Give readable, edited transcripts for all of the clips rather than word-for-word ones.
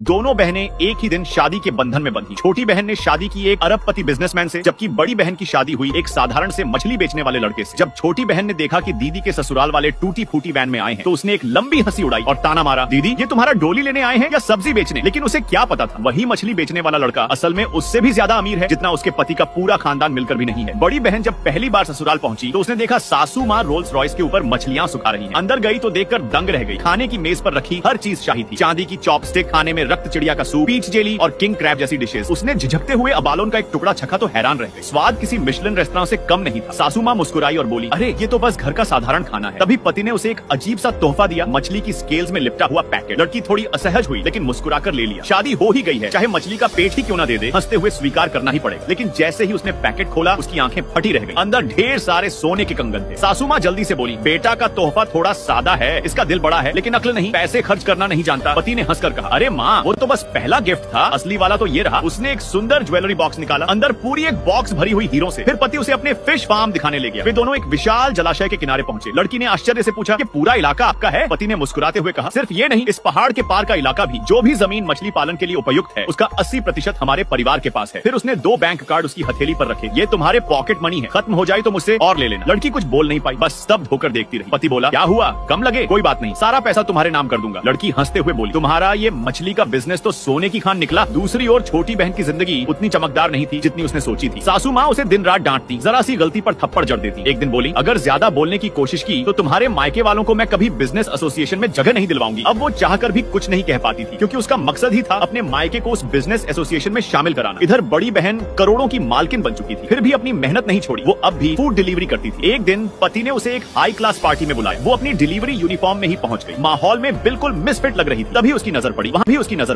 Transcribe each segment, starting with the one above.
दोनों बहनें एक ही दिन शादी के बंधन में बंधी। छोटी बहन ने शादी की एक अरबपति बिजनेसमैन से, जबकि बड़ी बहन की शादी हुई एक साधारण से मछली बेचने वाले लड़के से। जब छोटी बहन ने देखा कि दीदी के ससुराल वाले टूटी फूटी वैन में आए हैं, तो उसने एक लंबी हंसी उड़ाई और ताना मारा, दीदी ये तुम्हारा डोली लेने आए हैं या सब्जी बेचने? लेकिन उसे क्या पता था, वही मछली बेचने वाला लड़का असल में उससे भी ज्यादा अमीर है, जितना उसके पति का पूरा खानदान मिलकर भी नहीं है। बड़ी बहन जब पहली बार ससुराल पहुंची तो उसने देखा सासू माँ रोल्स रॉयस के ऊपर मछलियां सुखा रही हैं। अंदर गई तो देखकर दंग रह गई। खाने की मेज पर रखी हर चीज शाही थी। चांदी की चॉपस्टिक, खाने में रक्त चिड़िया का सूप, पीच जेली और किंग क्रैब जैसी डिशेस। उसने झिझकते हुए अबालोन का एक टुकड़ा चखा तो हैरान रह गई। स्वाद किसी मिशेलिन रेस्तरां से कम नहीं था। सासू माँ मुस्कुराई और बोली, अरे ये तो बस घर का साधारण खाना है। तभी पति ने उसे एक अजीब सा तोहफा दिया, मछली की स्केल्स में लिपटा हुआ पैकेट। लड़की थोड़ी असहज हुई लेकिन मुस्कुराकर ले लिया। शादी हो ही गई है, चाहे मछली का पेट ही क्यों ना दे दे, हंसते हुए स्वीकार करना ही पड़ेगा। लेकिन जैसे ही उसने पैकेट खोला, उसकी आंखें फटी रह गई। अंदर ढेर सारे सोने के कंगन थे। सासू माँ जल्दी से बोली, बेटा का तोहफा थोड़ा सादा है, इसका दिल बड़ा है लेकिन अक्ल नहीं, पैसे खर्च करना नहीं जानता। पति ने हंसकर कहा, अरे माँ वो तो बस पहला गिफ्ट था, असली वाला तो ये रहा। उसने एक सुंदर ज्वेलरी बॉक्स निकाला, अंदर पूरी एक बॉक्स भरी हुई हीरों से। फिर पति उसे अपने फिश फार्म दिखाने ले गया। वे दोनों एक विशाल जलाशय के किनारे पहुंचे। लड़की ने आश्चर्य से पूछा, कि पूरा इलाका आपका है? पति ने मुस्कुराते हुए कहा, सिर्फ ये नहीं, इस पहाड़ के पार का इलाका भी। जो भी जमीन मछली पालन के लिए उपयुक्त है, उसका 80% हमारे परिवार के पास है। फिर उसने 2 बैंक कार्ड उसकी हथेली पर रखे। ये तुम्हारे पॉकेट मनी है, खत्म हो जाए तो मुझसे और ले लेना। लड़की कुछ बोल नहीं पाई, बस स्तब्ध होकर देखती रही। पति बोला, क्या हुआ, कम लगे? कोई बात नहीं, सारा पैसा तुम्हारे नाम कर दूंगा। लड़की हंसते हुए बोली, तुम्हारा ये मछली का बिजनेस तो सोने की खान निकला। दूसरी ओर छोटी बहन की जिंदगी उतनी चमकदार नहीं थी जितनी उसने सोची थी। सासू माँ उसे दिन रात डांटती, जरा सी गलती पर थप्पड़ जड़ देती। एक दिन बोली, अगर ज्यादा बोलने की कोशिश की तो तुम्हारे मायके वालों को मैं कभी बिजनेस एसोसिएशन में जगह नहीं दिलवाऊंगी। अब वो चाहकर भी कुछ नहीं कह पाती थी, क्योंकि उसका मकसद ही था अपने मायके को उस बिजनेस एसोसिएशन में शामिल कराना। इधर बड़ी बहन करोड़ों की मालकिन बन चुकी थी, फिर भी अपनी मेहनत नहीं छोड़ी। वो अब भी फूड डिलीवरी करती थी। एक दिन पति ने उसे एक हाई क्लास पार्टी में बुलाया। वो अपनी डिलीवरी यूनिफॉर्म में ही पहुंच गई। माहौल में बिल्कुल मिसफिट लग रही थी। तभी उसकी नजर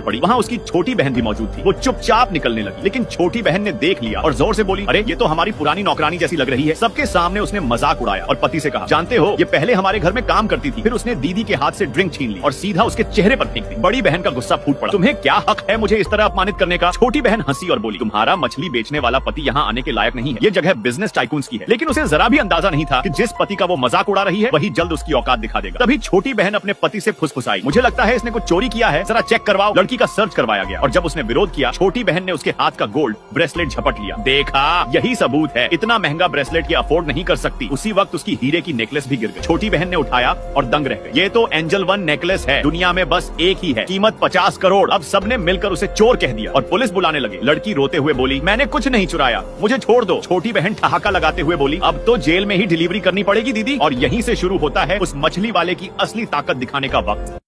पड़ी, वहाँ उसकी छोटी बहन भी मौजूद थी। वो चुपचाप निकलने लगी, लेकिन छोटी बहन ने देख लिया और जोर से बोली, अरे ये तो हमारी पुरानी नौकरानी जैसी लग रही है। सबके सामने उसने मजाक उड़ाया और पति से कहा, जानते हो ये पहले हमारे घर में काम करती थी। फिर उसने दीदी के हाथ से ड्रिंक छीन ली और सीधा उसके चेहरे पर फेंक दी। बड़ी बहन का गुस्सा फूट पड़ा, तुम्हें क्या हक है मुझे इस तरह अपमानित करने का? छोटी बहन हंसी और बोली, तुम्हारा मछली बेचने वाला पति यहाँ आने के लायक नहीं है। ये जगह बिजनेस टाइकून्स की है। लेकिन उसे जरा भी अंदाजा नहीं था कि जिस पति का वो मजाक उड़ा रही है, वही जल्द उसकी औकात दिखा देगा। तभी छोटी बहन अपने पति से फुसफुसाई, मुझे लगता है इसने कुछ चोरी किया है, जरा चेक करवाओ। लड़की का सर्च करवाया गया और जब उसने विरोध किया, छोटी बहन ने उसके हाथ का गोल्ड ब्रेसलेट झपट लिया। देखा, यही सबूत है, इतना महंगा ब्रेसलेट ये अफोर्ड नहीं कर सकती। उसी वक्त उसकी हीरे की नेकलेस भी गिर गई। छोटी बहन ने उठाया और दंग रह गई। ये तो एंजल 1 नेकलेस है, दुनिया में बस एक ही है, कीमत 50 करोड़। अब सबने मिलकर उसे चोर कह दिया और पुलिस बुलाने लगे। लड़की रोते हुए बोली, मैंने कुछ नहीं चुराया, मुझे छोड़ दो। छोटी बहन ठहाका लगाते हुए बोली, अब तो जेल में ही डिलीवरी करनी पड़ेगी दीदी। और यहीं से शुरू होता है उस मछली वाले की असली ताकत दिखाने का वक्त।